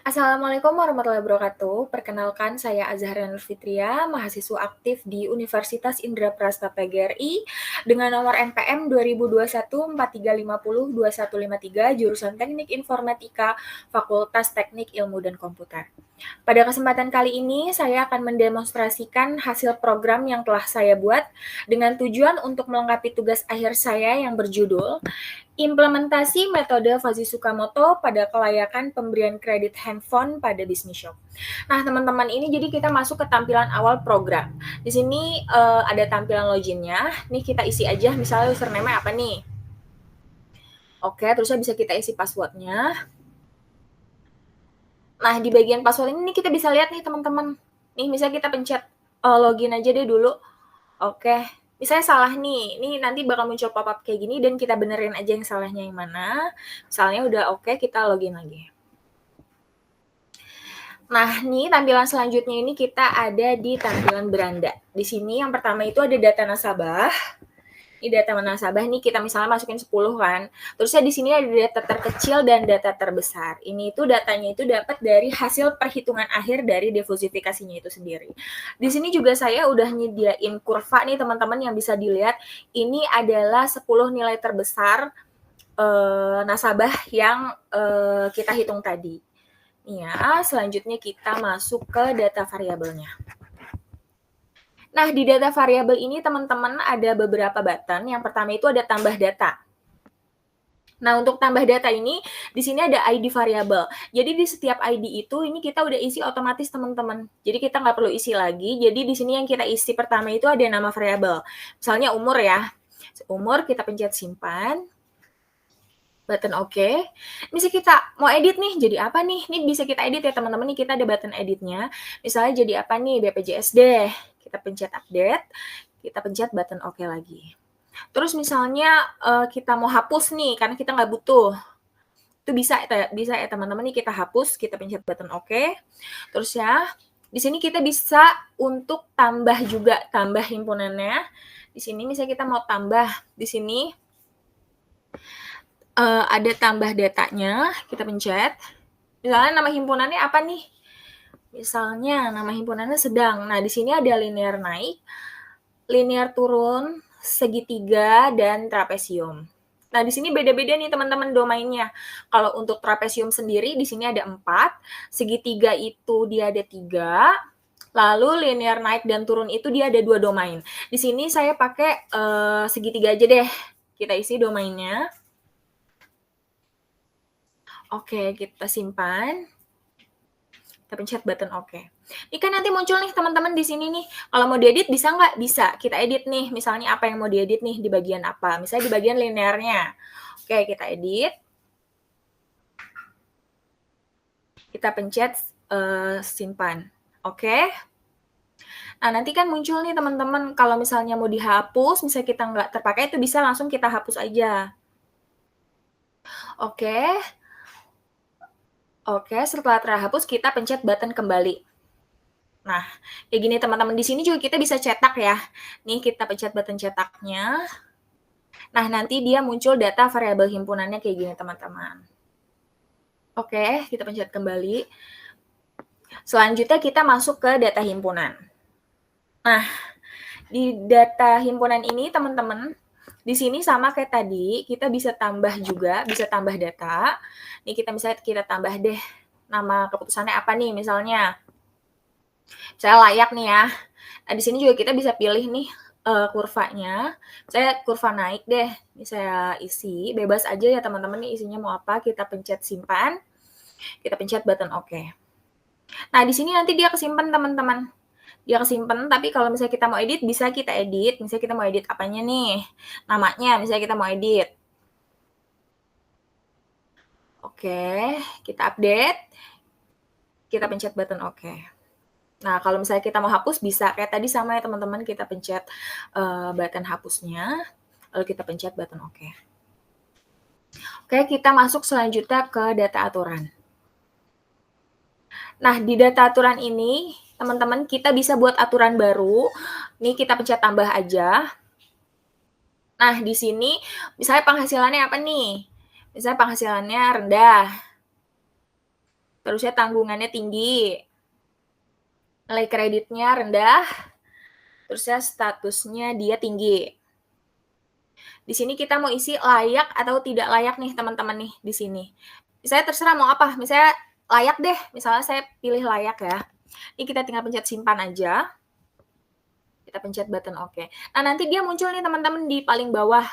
Assalamualaikum warahmatullahi wabarakatuh. Perkenalkan, saya Azahra Nur Fitria, mahasiswa aktif di Universitas Indraprasta PGRI dengan nomor NPM 2021 4350 2153, jurusan Teknik Informatika, Fakultas Teknik Ilmu dan Komputer. Pada kesempatan kali ini, saya akan mendemonstrasikan hasil program yang telah saya buat dengan tujuan untuk melengkapi tugas akhir saya yang berjudul Implementasi metode Fuzzy Tsukamoto pada kelayakan pemberian kredit handphone pada bisnis shop. Nah, teman-teman, ini jadi kita masuk ke tampilan awal program. Di sini ada tampilan loginnya. Nih kita isi aja, misalnya username apa nih? Oke, terusnya bisa kita isi passwordnya. Nah, di bagian password ini kita bisa lihat nih teman-teman. Nih, misalnya kita pencet login aja deh dulu. Oke, misalnya salah nih, ini nanti bakal muncul pop-up kayak gini dan kita benerin aja yang salahnya yang mana. Misalnya udah oke, kita login lagi. Nah, nih tampilan selanjutnya ini kita ada di tampilan beranda. Di sini yang pertama itu ada data nasabah. Ini data nasabah nih kita misalnya masukin 10 kan. Terusnya di sini ada data terkecil dan data terbesar. Ini itu datanya itu dapat dari hasil perhitungan akhir dari deposifikasinya itu sendiri. Di sini juga saya udah nyediain kurva nih teman-teman yang bisa dilihat. Ini adalah 10 nilai terbesar nasabah yang kita hitung tadi. Ya, selanjutnya kita masuk ke data variabelnya. Nah, di data variabel ini teman-teman ada beberapa button. Yang pertama itu ada tambah data. Nah, untuk tambah data ini, di sini ada ID variabel. Jadi di setiap ID itu, ini kita udah isi otomatis teman-teman. Jadi kita nggak perlu isi lagi. Jadi di sini yang kita isi pertama itu ada nama variabel. Misalnya umur ya. Umur kita pencet simpan. Button OK. Bisa kita mau edit nih, jadi apa nih? Ini bisa kita edit ya teman-teman, nih kita ada button editnya. Misalnya jadi apa nih, BPJS deh. Kita pencet update, kita pencet button OK lagi. Terus misalnya kita mau hapus nih, karena kita nggak butuh. Itu bisa ya teman-teman, nih kita hapus, kita pencet button OK. Terus ya, di sini kita bisa untuk tambah juga, tambah himpunannya. Di sini misalnya kita mau tambah, di sini ada tambah datanya, kita pencet. Misalnya nama himpunannya apa nih? Misalnya nama himpunannya sedang. Nah, di sini ada linear naik, linear turun, segitiga, dan trapesium. Nah, di sini beda-beda nih teman-teman domainnya. Kalau untuk trapesium sendiri, di sini ada 4, segitiga itu dia ada 3, lalu linear naik dan turun itu dia ada 2 domain. Di sini saya pakai segitiga aja deh. Kita isi domainnya. Oke, kita simpan. Kita pencet button OK. Ini kan nanti muncul nih teman-teman di sini nih. Kalau mau diedit bisa nggak? Bisa. Kita edit nih. Misalnya apa yang mau diedit nih di bagian apa? Misalnya di bagian linearnya. Oke, kita edit. Kita pencet simpan. Oke. Nah, nanti kan muncul nih teman-teman. Kalau misalnya mau dihapus, misalnya kita nggak terpakai, itu bisa langsung kita hapus aja. Oke. Oke, setelah terhapus kita pencet button kembali. Nah, kayak gini teman-teman. Di sini juga kita bisa cetak ya. Nih kita pencet button cetaknya. Nah, nanti dia muncul data variabel himpunannya kayak gini teman-teman. Oke, kita pencet kembali. Selanjutnya kita masuk ke data himpunan. Nah, di data himpunan ini teman-teman, di sini sama kayak tadi, kita bisa tambah juga, bisa tambah data. Nih kita tambah deh nama keputusannya apa nih misalnya. Saya layak nih ya. Nah, di sini juga kita bisa pilih nih kurvanya. Saya kurva naik deh. Ini saya isi, bebas aja ya teman-teman nih isinya mau apa, kita pencet simpan. Kita pencet button OK. Nah, di sini nanti dia kesimpan teman-teman. Dia kesimpan, tapi kalau misalnya kita mau edit, bisa kita edit. Misalnya kita mau edit apanya nih? Namanya, misalnya kita mau edit. Oke, kita update. Kita pencet button OK. Nah, kalau misalnya kita mau hapus, bisa. Kayak tadi sama ya teman-teman, kita pencet button hapusnya, lalu kita pencet button OK. Oke, kita masuk selanjutnya ke data aturan. Nah, di data aturan ini, teman-teman, kita bisa buat aturan baru. Nih, kita pencet tambah aja. Nah, di sini, misalnya penghasilannya apa nih? Misalnya penghasilannya rendah. terusnya tanggungannya tinggi, nilai kreditnya rendah, terusnya statusnya dia tinggi. Di sini kita mau isi layak atau tidak layak nih teman-teman nih di sini. Misalnya terserah mau apa, misalnya layak deh, misalnya saya pilih layak ya. Ini kita tinggal pencet simpan aja. Kita pencet button oke. Nah, nanti dia muncul nih teman-teman di paling bawah.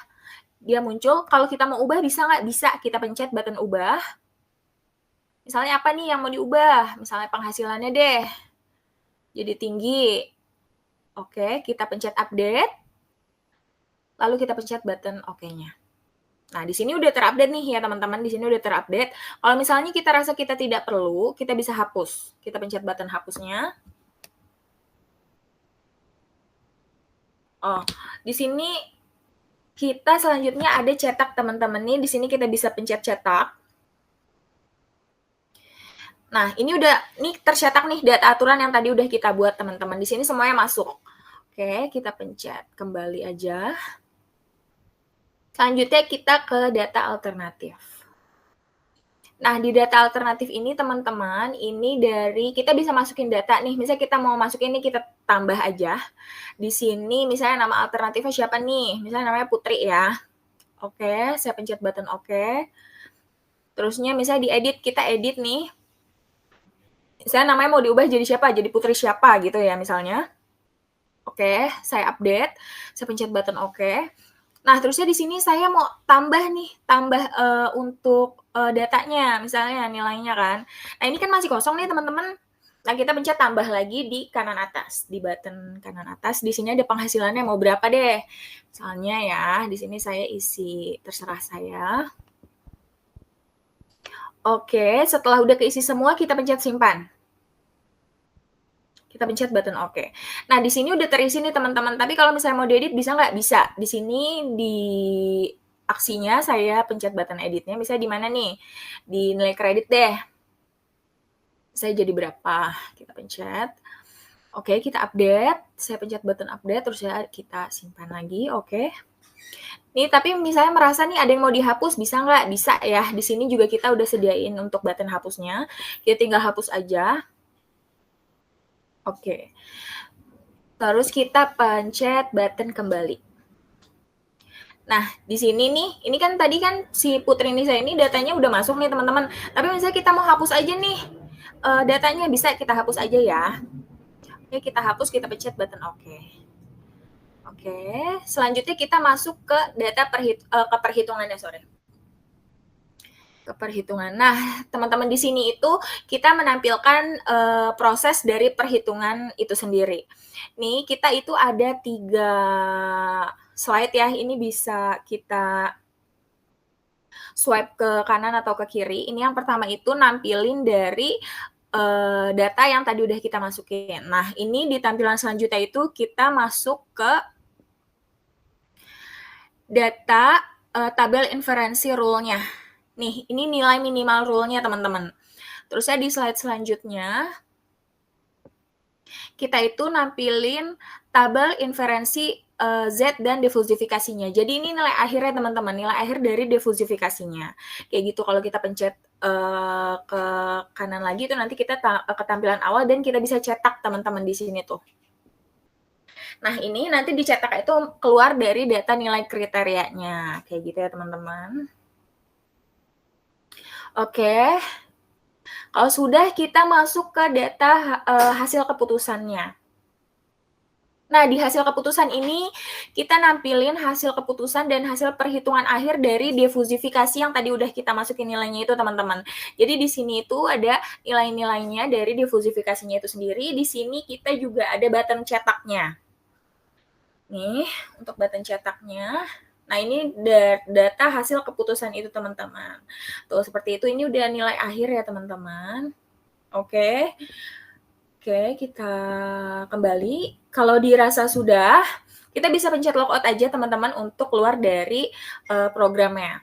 Dia muncul, kalau kita mau ubah bisa nggak? Bisa, kita pencet button ubah. Misalnya apa nih yang mau diubah? Misalnya penghasilannya deh. Jadi tinggi. Oke, kita pencet update. Lalu kita pencet button oke-nya. Nah, di sini udah terupdate nih ya teman-teman, di sini udah terupdate. Kalau misalnya kita rasa kita tidak perlu, kita bisa hapus. Kita pencet button hapusnya. Oh, di sini kita selanjutnya ada cetak teman-teman nih. Di sini kita bisa pencet cetak. Nah, ini tercetak nih data aturan yang tadi udah kita buat teman-teman. Di sini semuanya masuk. Oke, kita pencet kembali aja. Selanjutnya kita ke data alternatif. Nah, di data alternatif ini teman-teman, ini dari kita bisa masukin data nih. Misalnya kita mau masukin ini kita tambah aja. Di sini misalnya nama alternatifnya siapa nih? Misalnya namanya Putri ya. Oke, saya pencet button oke. Terusnya misalnya diedit, kita edit nih. Misalnya namanya mau diubah jadi siapa? Jadi Putri siapa gitu ya misalnya. Oke, saya update. Saya pencet button oke. Nah, terusnya di sini saya mau tambah nih, untuk datanya, misalnya nilainya kan. Nah, ini kan masih kosong nih teman-teman. Nah, kita pencet tambah lagi di kanan atas, di button kanan atas. Di sini ada penghasilannya mau berapa deh. Misalnya ya, di sini saya isi terserah saya. Oke, setelah udah keisi semua, kita pencet simpan. Kita pencet button oke. Nah, di sini udah terisi nih teman-teman. Tapi kalau misalnya mau diedit bisa nggak? Bisa. Di sini di aksinya saya pencet button editnya. Misalnya di mana nih? Di nilai kredit deh. Saya jadi berapa? Kita pencet. Oke, kita update. Saya pencet button update, terus ya kita simpan lagi. Oke. Nih, tapi misalnya merasa nih ada yang mau dihapus, bisa nggak? Bisa ya. Di sini juga kita udah sediain untuk button hapusnya. Kita tinggal hapus aja. Oke. Terus kita pencet button kembali. Nah, di sini nih, ini kan tadi kan si Putri Nisa ini datanya udah masuk nih teman-teman. Tapi misalnya kita mau hapus aja nih datanya, bisa kita hapus aja ya. Oke, kita hapus, kita pencet button oke. Oke, selanjutnya kita masuk ke data perhitungannya, ke perhitungan. Nah, teman-teman di sini itu kita menampilkan proses dari perhitungan itu sendiri. Nih, kita itu ada 3 slide ya. Ini bisa kita swipe ke kanan atau ke kiri. Ini yang pertama itu nampilin dari data yang tadi udah kita masukin. Nah, ini di tampilan selanjutnya itu kita masuk ke data tabel inferensi rule-nya. Nih, ini nilai minimal rule-nya, teman-teman. Terusnya di slide selanjutnya, kita itu nampilin tabel inferensi Z dan defusifikasinya. Jadi ini nilai akhirnya, teman-teman. Nilai akhir dari defusifikasinya. Kayak gitu, kalau kita pencet ke kanan lagi, itu nanti kita ke tampilan awal dan kita bisa cetak, teman-teman, di sini tuh. Nah, ini nanti dicetak itu keluar dari data nilai kriterianya. Kayak gitu ya, teman-teman. Oke. Kalau sudah, kita masuk ke data hasil keputusannya. Nah, di hasil keputusan ini, kita nampilin hasil keputusan dan hasil perhitungan akhir dari defusifikasi yang tadi udah kita masukin nilainya itu, teman-teman. Jadi, di sini itu ada nilai-nilainya dari defusifikasinya itu sendiri. Di sini kita juga ada button cetaknya. Nih, untuk button cetaknya. Nah, ini data hasil keputusan itu, teman-teman. Tuh, seperti itu. Ini udah nilai akhir ya, teman-teman. Oke. Oke, kita kembali. Kalau dirasa sudah, kita bisa pencet logout aja, teman-teman, untuk keluar dari programnya.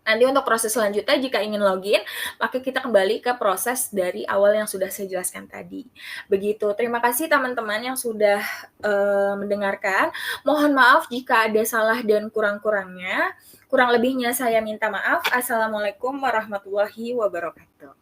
Nanti untuk proses selanjutnya, jika ingin login, maka kita kembali ke proses dari awal yang sudah saya jelaskan tadi. Begitu. Terima kasih teman-teman yang sudah mendengarkan. Mohon maaf jika ada salah dan kurang-kurangnya. Kurang lebihnya saya minta maaf. Assalamualaikum warahmatullahi wabarakatuh.